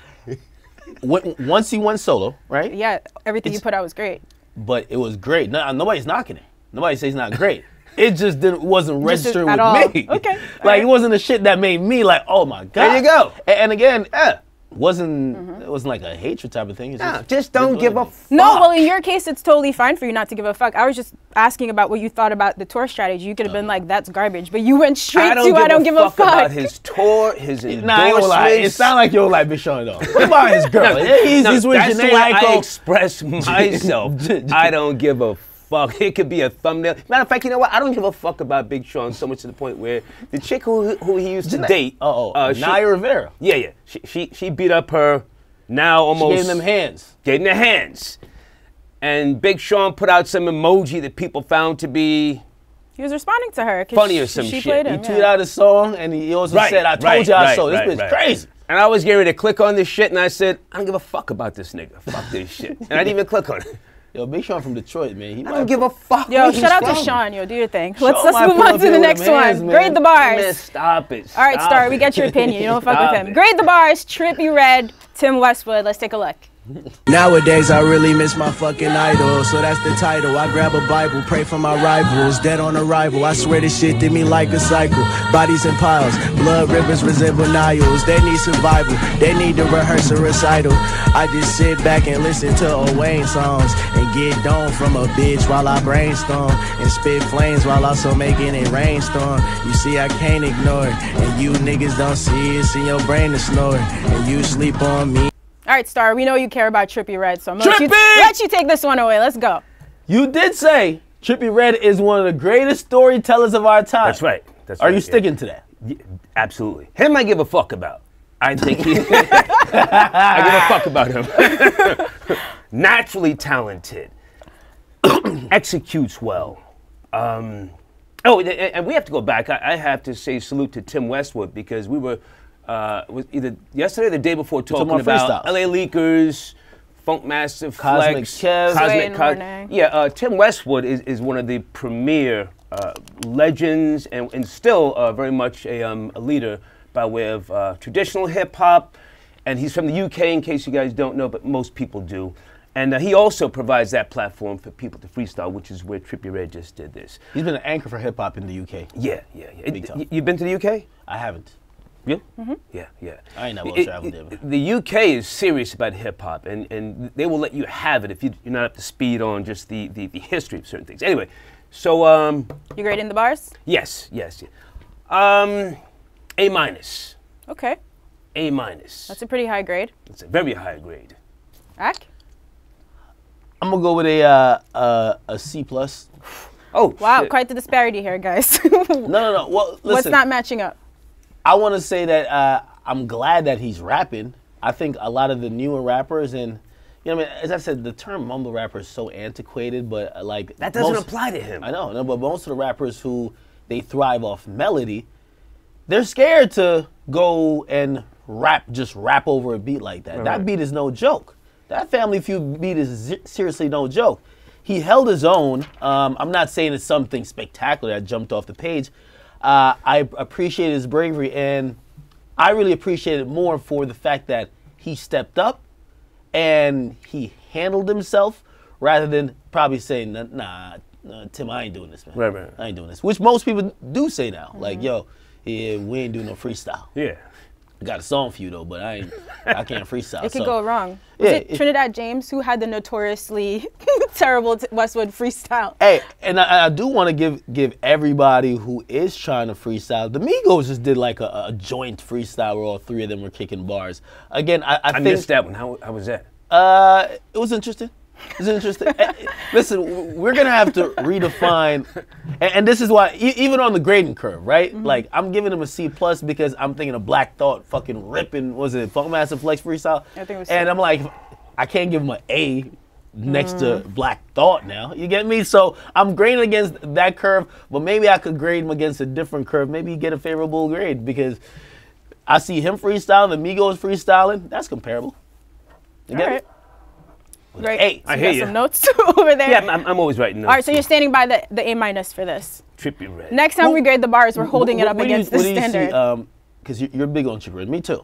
Once he went solo, right? Yeah, everything you put out was great. But it was great. No, nobody's knocking it. Nobody says it's not great. It just wasn't registering with me. Okay. Like, it wasn't the shit that made me like, oh my God. There you go. And again, it wasn't like a hatred type of thing. It's just don't give a fuck. No, well, in your case, it's totally fine for you not to give a fuck. I was just asking about what you thought about the tour strategy. You could have been like, that's garbage. But you went straight to, I don't give a fuck. About his tour, his endorsements. Nah, I ain't gonna lie. It sounds like you don't like Big Sean, though. What about his girl? He's with that's Janae the way I Aiko. express myself. I don't give a fuck. It could be a thumbnail. Matter of fact, you know what? I don't give a fuck about Big Sean so much to the point where the chick who he used to date, Naya Rivera. Yeah. She beat up her now almost. She gave them hands. Gave them the hands. And Big Sean put out some emoji that people found to be. He was responding to her. Funny or some she shit. Played him, He tweeted out a song and he also said, I told y'all so. This bitch crazy. And I was getting ready to click on this shit and I said, I don't give a fuck about this nigga. Fuck this shit. And I didn't even click on it. Yo, Big Sean from Detroit, man. I don't give a fuck. Yo, shout out to Sean. Yo, do your thing. Let's move on to the next one. Grade the bars. Man, stop it. All right, Star, we get your opinion. You don't fuck with him. Grade the bars. Trippie Redd, Tim Westwood. Let's take a look. Nowadays I really miss my fucking idol, so that's the title. I grab a Bible, pray for my rivals, dead on arrival. I swear this shit did me like a cycle. Bodies in piles, blood rivers resemble Niles. They need survival, they need to rehearse a recital. I just sit back and listen to old Wayne songs and get domed from a bitch while I brainstorm and spit flames while also making it rainstorm. You see I can't ignore it, and you niggas don't see it. It's in your brain to snore it, and you sleep on me. All right, Star, we know you care about Trippie Redd, so I'm gonna let you take this one away. Let's go. You did say Trippie Redd is one of the greatest storytellers of our time. That's right. Are you sticking to that? Yeah, absolutely. Him I give a fuck about. I think he... I give a fuck about him. Naturally talented. Executes well. And we have to go back. I have to say salute to Tim Westwood because we were... was either yesterday or the day before talking about LA Leakers, Funkmaster Flex, Cosmic Tim Westwood is one of the premier legends and still very much a leader by way of traditional hip hop. And he's from the UK, in case you guys don't know, but most people do. And he also provides that platform for people to freestyle, which is where Trippie Redd just did this. He's been an anchor for hip hop in the UK. Yeah. You've been to the UK? I haven't. Yeah? Mm-hmm. Yeah. I ain't never traveled there. The UK is serious about hip-hop, and they will let you have it if you're not up to speed on just the history of certain things. Anyway, so... You grading the bars? Yes. A-. Okay. A-. That's a pretty high grade. It's a very high grade. Ak? I'm going to go with a C+. Oh, wow, shit. Quite the disparity here, guys. No. Well, listen. What's not matching up? I want to say that I'm glad that he's rapping. I think a lot of the newer rappers and, you know what I mean, as I said, the term mumble rapper is so antiquated, but like... That doesn't apply to him. I know, no, but most of the rappers who, they thrive off melody, they're scared to go and just rap over a beat like that. That beat is no joke. That Family Feud beat is seriously no joke. he held his own. I'm not saying it's something spectacular that jumped off the page. I appreciate his bravery, and I really appreciate it more for the fact that he stepped up and he handled himself rather than probably saying, nah, Tim, I ain't doing this, man. Right. I ain't doing this. Which most people do say now. Like, yo, yeah, we ain't doing no freestyle. Yeah. I got a song for you, though, but I can't freestyle. It could go wrong. Yeah, Was it Trinidad James who had the notoriously terrible Westwood freestyle? Hey, and I do want to give everybody who is trying to freestyle. The Migos just did like a joint freestyle where all three of them were kicking bars. Again, I think missed that one. How was that? It was interesting. It's interesting. Listen, we're gonna have to redefine, and this is why even on the grading curve, right? Like I'm giving him a C+ because I'm thinking of Black Thought fucking ripping. Was it Funkmaster Flex freestyle? I think it was. And I'm like, I can't give him an A next to Black Thought now. You get me? So I'm grading against that curve, but maybe I could grade him against a different curve. Maybe get a favorable grade because I see him freestyling, the Migos freestyling. That's comparable. You get me? Great. Hey, So I hear got you. some notes over there. Yeah, I'm always writing notes. All right, so you're standing by the A- for this. Trippy Red. Next time we grade the bars, we're holding it up against the standard. Because you're big on Trippy Red. Me too.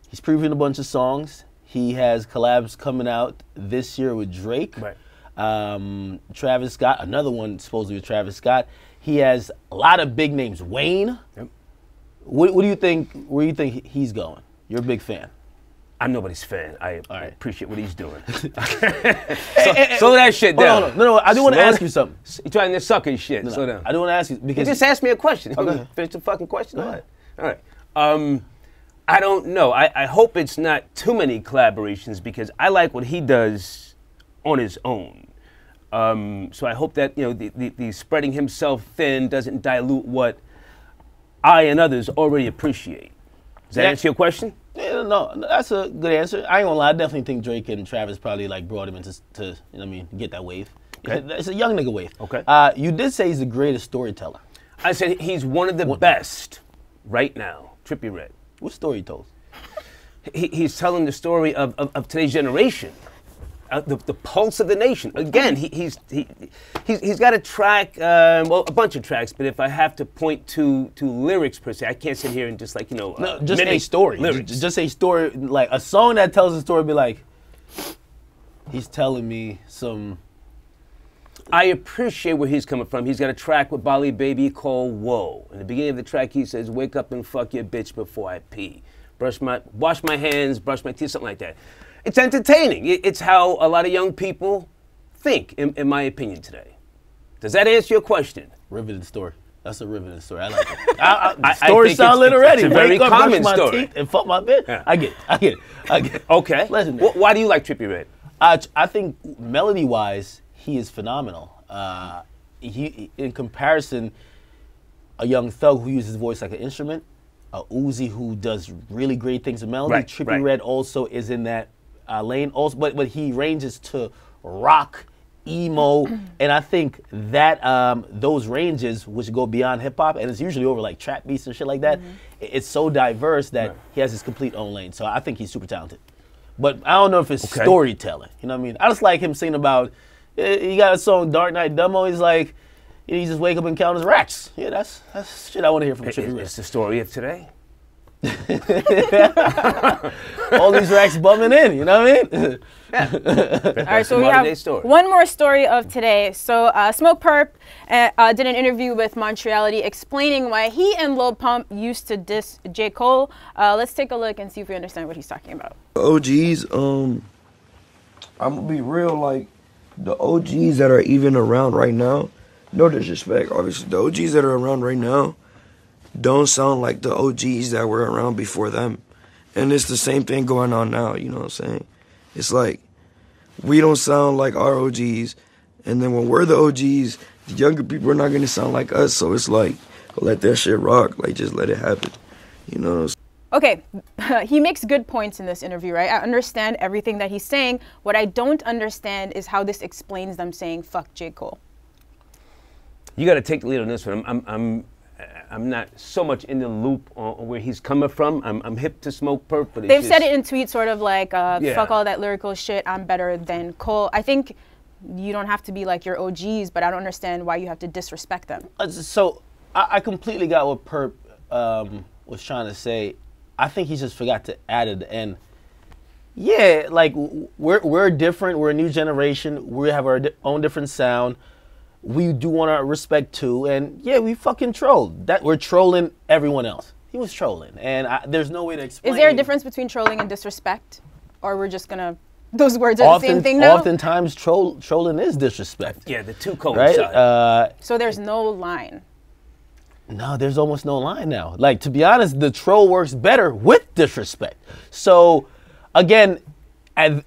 He's previewing a bunch of songs. He has collabs coming out this year with Drake. Right. Travis Scott, another one supposedly with Travis Scott. He has a lot of big names. Wayne. Yep. What do you think? Where do you think he's going? You're a big fan. I'm nobody's fan. I right. appreciate what he's doing. Slow that shit down. No, I do want to ask you something. You're trying to suck his shit. Slow down. I do want to ask you because You just asked me a question. Okay. Finish the fucking question. Go ahead. All right. I don't know. I hope it's not too many collaborations because I like what he does on his own. So I hope that the spreading himself thin doesn't dilute what I and others already appreciate. Does that answer your question? Yeah, no, that's a good answer. I ain't gonna lie. I definitely think Drake and Travis probably like brought him into get that wave. Okay. It's a young nigga wave. Okay. You did say he's the greatest storyteller. I said he's one of the best right now. Trippy Red. What story he told? He's telling the story of today's generation, the pulse of the nation. Again, he's got a track, well, a bunch of tracks. But if I have to point to lyrics per se, I can't sit here and just just a story. Lyrics. Just a story, like a song that tells a story. Be like, he's telling me some. I appreciate where he's coming from. He's got a track with Bali Baby called Whoa. In the beginning of the track, he says, "Wake up and fuck your bitch before I pee. Wash my hands, brush my teeth," something like that. It's entertaining. It's how a lot of young people think, in my opinion, today. Does that answer your question? Riveting story. That's a riveting story. I like it. Story solid already. It's a very Wake up, common brush my story. teeth and fuck my bitch. Yeah. I get it. Okay. Legendary. Why do you like Trippie Redd? I think melody-wise, he is phenomenal. He, in comparison, a Young Thug who uses his voice like an instrument, a Uzi who does really great things with melody. Trippie Redd also is in that lane. Also, but he ranges to rock, emo, and I think that those ranges, which go beyond hip hop, and it's usually over like trap beats and shit like that, it's so diverse that he has his complete own lane. So I think he's super talented. But I don't know if it's storytelling. You know what I mean? I just like him singing about. He got a song Dark Knight Demo. He's like, he just wake up and count his racks. Yeah, that's shit I want to hear from Trippie Redd. It's the story of today. All these racks bumming in, you know what I mean? All right, so we have one more story of today. So Smoke Perp did an interview with Montreality explaining why he and Lil Pump used to diss J. Cole. Let's take a look and see if we understand what he's talking about. OGs, I'm gonna be real, like the OGs that are even around right now, no disrespect, obviously, the OGs that are around right now don't sound like the OGs that were around before them. And it's the same thing going on now, you know what I'm saying? It's like, we don't sound like our OGs, and then when we're the OGs, the younger people are not going to sound like us, so it's like, let that shit rock, like, just let it happen, you know? Okay, he makes good points in this interview, right? I understand everything that he's saying. What I don't understand is how this explains them saying, fuck J. Cole. You got to take the lead on this one. I'm not so much in the loop on where he's coming from. I'm hip to Smoke Perp, but they've said it in tweets, sort of like, fuck all that lyrical shit, I'm better than Cole. I think you don't have to be like your OGs, but I don't understand why you have to disrespect them. So I completely got what Perp was trying to say. I think he just forgot to add it. And yeah, like we're different. We're a new generation. We have our own different sound. We do want our respect too. And yeah, we fucking trolled. That we're trolling everyone else. He was trolling, and there's no way to explain. Is there a difference between trolling and disrespect, or we're just gonna? Those words are the same thing now? Oftentimes, trolling is disrespect. Yeah, the two coincide. Right? So there's no line. No, there's almost no line now. Like, to be honest, the troll works better with disrespect. So, again,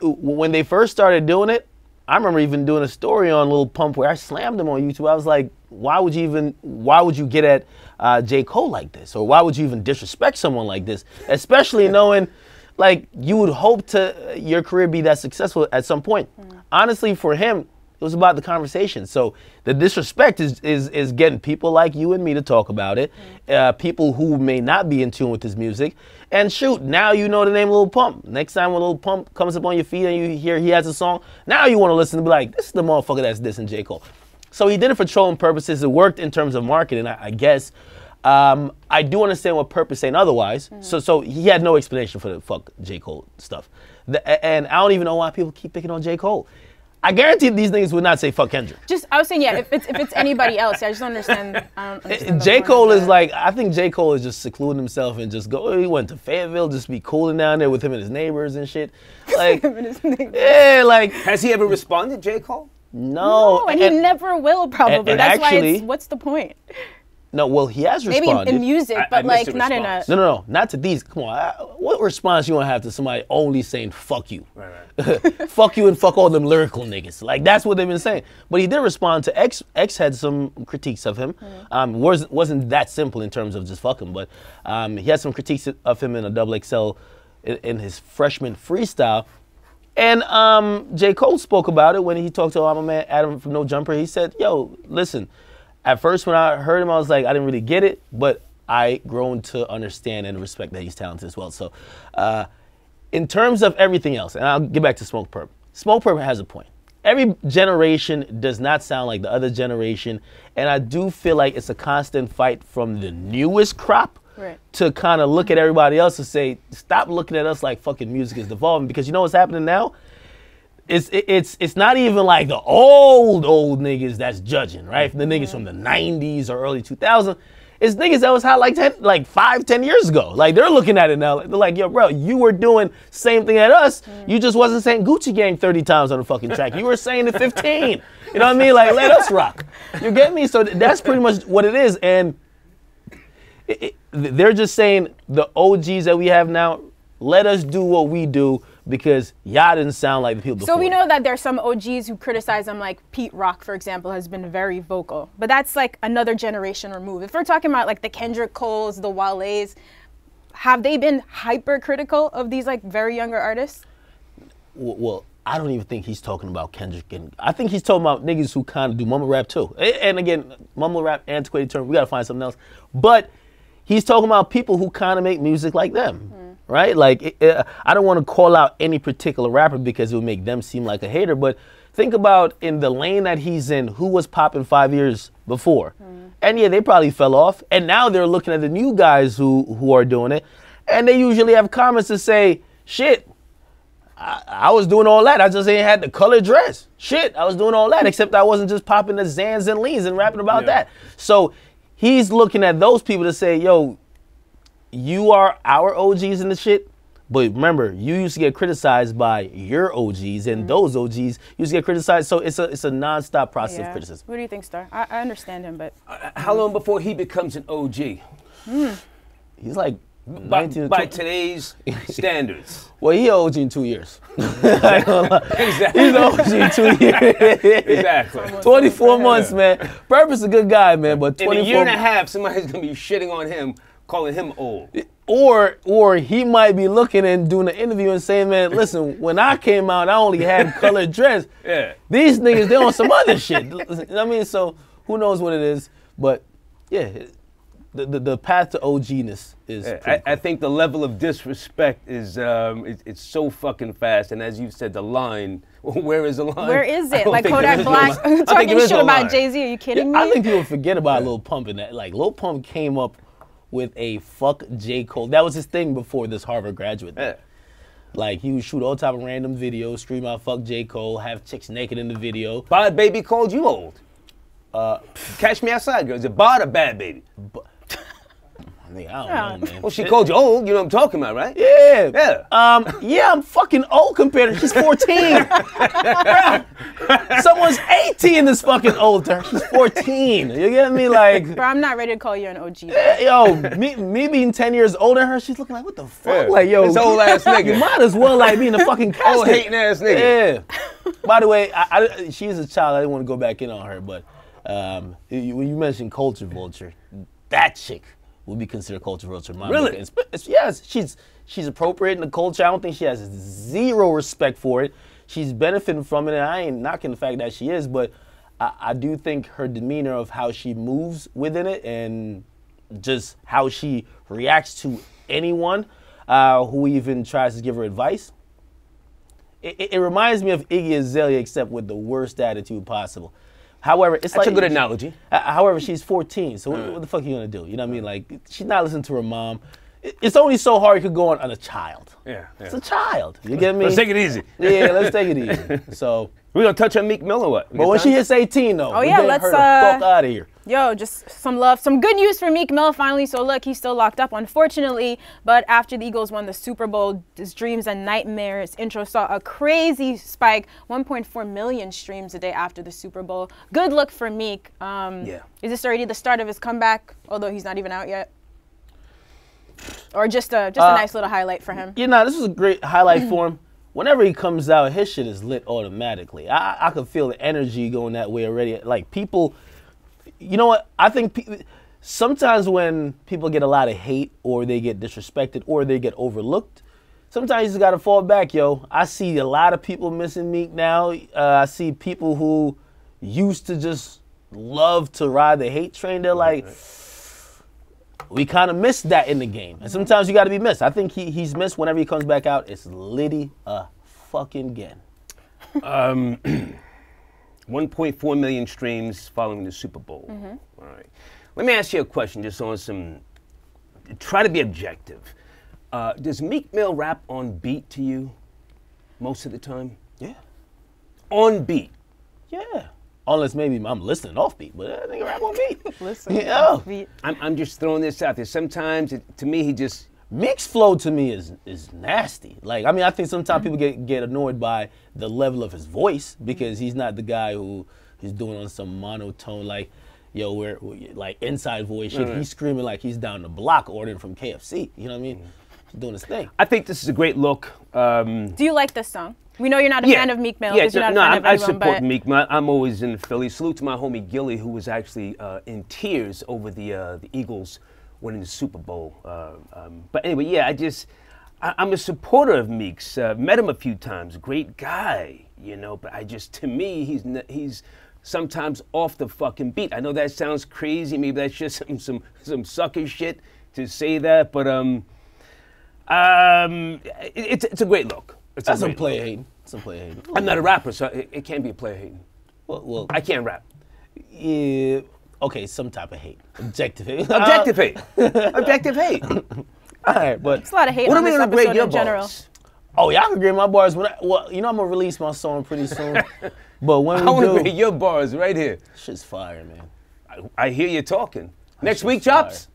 when they first started doing it, I remember even doing a story on Lil Pump where I slammed him on YouTube. I was like, why would you get at J. Cole like this? Or why would you even disrespect someone like this? Especially knowing, like, you would hope to your career be that successful at some point. Honestly, for him, it was about the conversation. So the disrespect is getting people like you and me to talk about it, people who may not be in tune with his music. And shoot, now you know the name Lil Pump. Next time when Lil Pump comes up on your feed and you hear he has a song, now you want to listen and be like, this is the motherfucker that's dissing J. Cole. So he did it for trolling purposes. It worked in terms of marketing, I guess. I do understand what Perp is saying otherwise. So he had no explanation for the fuck J. Cole stuff. And I don't even know why people keep picking on J. Cole. I guarantee these niggas would not say fuck Kendrick. I was saying, yeah, if it's anybody else, I just don't understand. J. Cole is like, I think J. Cole is just secluding himself and just he went to Fayetteville, just be cooling down there with him and his neighbors and shit. Like, yeah, like. Has he ever responded, J. Cole? No, and he never will probably. That's actually, why what's the point? No, well, he has responded. Maybe in music, but like not in a... No, not to these. Come on, what response you want to have to somebody only saying fuck you? Right. Fuck you and fuck all them lyrical niggas. Like, that's what they've been saying. But he did respond to X. X had some critiques of him. Wasn't that simple in terms of just fuck him, but he had some critiques of him in a XXL in his freshman freestyle. And J. Cole spoke about it when he talked to my man Adam from No Jumper. He said, yo, listen, at first when I heard him, I was like, I didn't really get it, but I grown to understand and respect that he's talented as well. So in terms of everything else, and I'll get back to Smoke Perp. Smoke Perp has a point. Every generation does not sound like the other generation, and I do feel like it's a constant fight from the newest crop to kind of look at everybody else and say, stop looking at us like fucking music is devolving, because you know what's happening now? It's not even like the old niggas that's judging, right? The niggas from the 90s or early 2000s. It's niggas that was hot like 5, 10 years ago. Like, they're looking at it now. They're like, yo, bro, you were doing same thing at us. You just wasn't saying Gucci Gang 30 times on the fucking track. You were saying it 15. You know what I mean? Like, let us rock. You get me? So that's pretty much what it is. And they're just saying the OGs that we have now, let us do what we do, because y'all didn't sound like the people before. So we know that there's some OGs who criticize them, like Pete Rock, for example, has been very vocal. But that's like another generation removed. If we're talking about like the Kendrick Coles, the Wale's, have they been hypercritical of these like very younger artists? Well, I don't even think he's talking about Kendrick. I think he's talking about niggas who kind of do mumble rap too. And again, mumble rap, antiquated term, we gotta find something else. But he's talking about people who kind of make music like them. Right? Like, I don't want to call out any particular rapper because it would make them seem like a hater, but think about in the lane that he's in, who was popping 5 years before. And yeah, they probably fell off. And now they're looking at the new guys who are doing it. And they usually have comments to say, shit, I was doing all that. I just ain't had the colored dress. Shit, I was doing all that, except I wasn't just popping the Zans and Leans and rapping about that. So he's looking at those people to say, yo, you are our OGs in the shit, but remember, you used to get criticized by your OGs, and those OGs used to get criticized. So it's a nonstop process of criticism. What do you think, Star? I understand him, but how long before he becomes an OG? He's like by today's standards. Well, he OG in 2 years. Exactly. He's OG in 2 years. Exactly. 24 months, man. Purpose a good guy, man, but 24 in a year and a half, somebody's gonna be shitting on him, calling him old. Or he might be looking and doing an interview and saying, man, listen, when I came out, I only had colored dress. These niggas, they on some other shit. You know what I mean? So who knows what it is? But yeah, the path to OG-ness is. I think the level of disrespect is it's so fucking fast, and as you said, the line. Where is the line? Where is it? Like Kodak Black talking shit about Jay-Z. Are you kidding me? I think people forget about Lil Pump and that. Like Lil Pump came up with a fuck J. Cole. That was his thing before this Harvard graduate thing. Like he would shoot all type of random videos, scream out fuck J. Cole, have chicks naked in the video. Bad Baby called you old. Catch Me Outside, girl. Is it Bad or Bad Baby? I don't know, man. Well, she called you old. You know what I'm talking about, right? Yeah. Yeah. Yeah, I'm fucking old compared to her. She's 14. Someone's 18 is fucking old to her. She's 14. You get me? Like, Bro, I'm not ready to call you an OG. yo, me being 10 years older than her, she's looking like, what the fuck? Yeah. Like, yo, this old ass nigga. You might as well like be in the fucking casket. Old hating ass nigga. Yeah. By the way, she is a child. I didn't want to go back in on her, but when you mentioned culture vulture, that chick would be considered culture vulture. Really? Yes, she's appropriate in the culture. I don't think she has zero respect for it. She's benefiting from it, and I ain't knocking the fact that she is, but I do think her demeanor of how she moves within it and just how she reacts to anyone who even tries to give her advice, it reminds me of Iggy Azalea, except with the worst attitude possible. However, it's That's a good analogy. However, she's 14, so what the fuck are you gonna do? You know what I mean? Like, she's not listening to her mom. It's only so hard you could go on a child. Yeah. It's a child. You get me? Let's take it easy. Yeah, let's take it easy. So we're gonna touch on Meek Mill or what? But when she hits 18, though, yeah, let's her the fuck out of here. Yo, just some love. Some good news for Meek Mill finally. So look, he's still locked up, unfortunately. But after the Eagles won the Super Bowl, his Dreams and Nightmares intro saw a crazy spike, 1.4 million streams a day after the Super Bowl. Good look for Meek. Is this already the start of his comeback, although he's not even out yet? Or just a nice little highlight for him? You know, this was a great highlight for him. Whenever he comes out, his shit is lit automatically. I could feel the energy going that way already. Like, people... You know what? I think sometimes when people get a lot of hate or they get disrespected or they get overlooked, sometimes you just got to fall back, yo. I see a lot of people missing Meek now. I see people who used to just love to ride the hate train. They're like, we kind of missed that in the game. And sometimes you got to be missed. I think he's missed whenever he comes back out. It's litty fucking again. 1.4 million streams following the Super Bowl. All right. Let me ask you a question just on some, try to be objective. Does Meek Mill rap on beat to you most of the time? Yeah. On beat? Yeah. Unless maybe I'm listening off beat, but I think rap on beat. Listen, off beat. I'm just throwing this out there. Sometimes, to me, he just... Meek's flow to me is nasty. Like, I mean, I think sometimes people get annoyed by the level of his voice because he's not the guy who is doing on some monotone, like, yo, we're like inside voice shit. He's screaming like he's down the block ordering from KFC. You know what I mean? He's doing his thing. I think this is a great look. Do you like this song? We know you're not a fan of Meek Mill. You're not a fan of everyone, I support Meek Mill. I'm always in Philly. Salute to my homie Gilly, who was actually in tears over the Eagles winning the Super Bowl. But anyway, yeah, I'm a supporter of Meek's. Met him a few times. Great guy, you know. But to me, he's sometimes off the fucking beat. I know that sounds crazy. Maybe that's just some sucker shit to say that. But it's a great look. That's some player hating. Some player hating. I'm not a rapper, so it can't be a player hating. Well, I can't rap. Yeah. Okay, some type of hate. Objective hate. Objective hate. Objective hate. All right, but it's a lot of hate what on are we this gonna grade episode your in general. bars? Oh, y'all can grade my bars. I'm gonna release my song pretty soon. But when I want to grade your bars right here. Shit's fire, man. I hear you talking. Next week, Chops.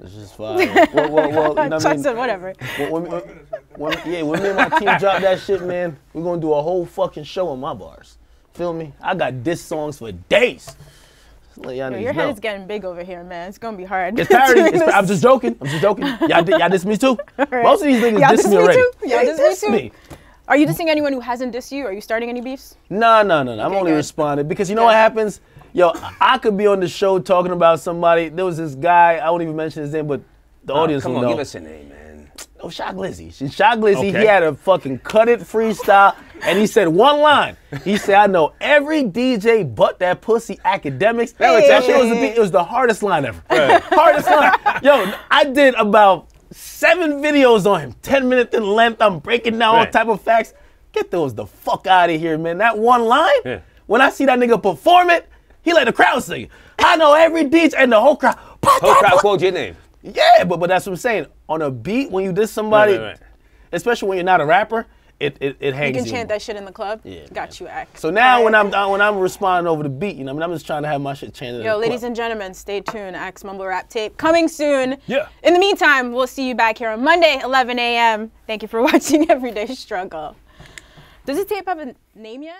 This is fire. well, you know what I mean? Whatever. When me and my team drop that shit, man, we're gonna do a whole fucking show on my bars. Feel me? I got diss songs for days. Your head is getting big over here, man. It's gonna be hard. It's parody. I'm just joking. Y'all diss me too. Right. Most of these niggas diss me already. Y'all diss me. Are you dissing anyone who hasn't dissed you? Are you starting any beefs? No. I'm only responding because you know what happens? Yo, I could be on the show talking about somebody. There was this guy, I won't even mention his name, but the audience will know. Come on, give us a name, man. Oh, Shock Glizzy. Shock Glizzy, he had a fucking cut it freestyle. And he said one line. He said, I know every DJ but that pussy Akademiks. That shit was it was the hardest line ever. Hardest line. Yo, I did about 7 videos on him, 10 minutes in length. I'm breaking down all type of facts. Get those the fuck out of here, man. That one line, when I see that nigga perform it, he let the crowd sing. I know every DJ and the whole crowd. Whole crowd quote your name. Yeah, but that's what I'm saying. On a beat, when you diss somebody, especially when you're not a rapper, it hangs. You can chant that shit in the club. Yeah, got you, Ak. So now when I'm responding over the beat, you know, I mean, I'm just trying to have my shit chanted. Yo, ladies and gentlemen, stay tuned. Ak's Mumble Rap tape coming soon. Yeah. In the meantime, we'll see you back here on Monday, 11 a.m. Thank you for watching Everyday Struggle. Does this tape have a name yet?